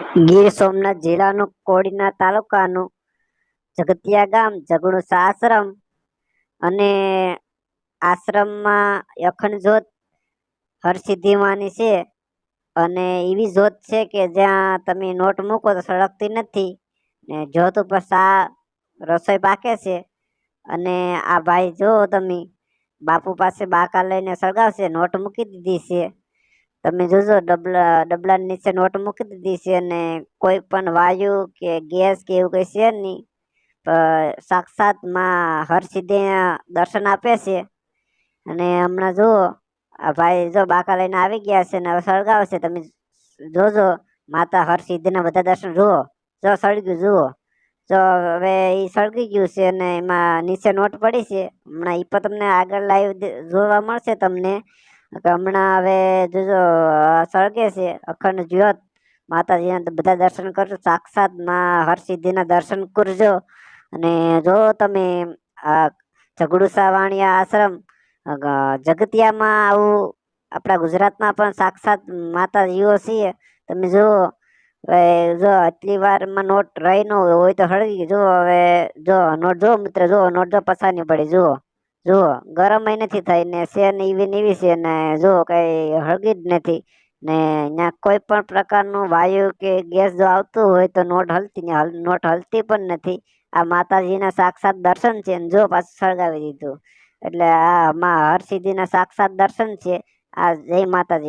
ગીર સોમનાથ જિલ્લાનું કોડીનાર તાલુકાનું જગતિયા ગામ જગણુસા આશ્રમ અને આશ્રમમાં અખંડ જ્યોત હરસિદ્ધિમાની છે અને એવી જ્યોત છે કે જ્યાં તમે નોટ મૂકો તો સળગતી નથી ને જ્યોત ઉપર રસોઈ પાકે છે. અને આ ભાઈ જો તમે બાપુ પાસે બાકા લઈને સળગાવશે, નોટ મૂકી દીધી છે. તમે જોજો ડબલા નીચે નોટ મૂકી દીધી છે અને કોઈ પણ વાયુ કે ગેસ કે એવું કઈ છે નહીં. સાક્ષાત માં હરસિદ્ધિ દર્શન આપે છે. અને હમણાં જુઓ આ ભાઈ જો બાકા લઈને આવી ગયા છે ને હવે સળગાવશે. તમે જોજો માતા હરસિદ્ધિના બધા દર્શન જુઓ. જો સળગ્યું જુઓ. જો હવે એ સળગી ગયું છે અને એમાં નીચે નોટ પડી છે. હમણાં એ પણ તમને આગળ લાઈવ જોવા મળશે તમને. હમણાં હવે જોજો સળગે છે અખંડ જ્યોત. માતાજીના બધા દર્શન કરજો. સાક્ષાત માં હરસિદ્ધિના દર્શન કરજો. અને જો તમે આ જગડુસા વાણિયા આશ્રમ જગતિયામાં આવું આપણા ગુજરાતમાં પણ સાક્ષાત માતાજીઓ છીએ. તમે જુઓ જો આટલી વારમાં નોટ રહી ન હોય તો હળગી. જુઓ હવે જો નોટ જો મિત્ર, જુઓ નોટ જો પસારની પડી. જુઓ ગરમ નથી થઈ ને છે ને એવી છે ને જુઓ કઈ હળગી જ નથી ને અહીંયા કોઈ પણ પ્રકારનું વાયુ કે ગેસ જો આવતું હોય તો નોટ હલતી પણ નથી. આ માતાજીના સાક્ષાત દર્શન છે. જો પાછું સળગાવી દીધું એટલે આ હરસિદ્ધિના સાક્ષાત દર્શન છે. આ જય માતાજી.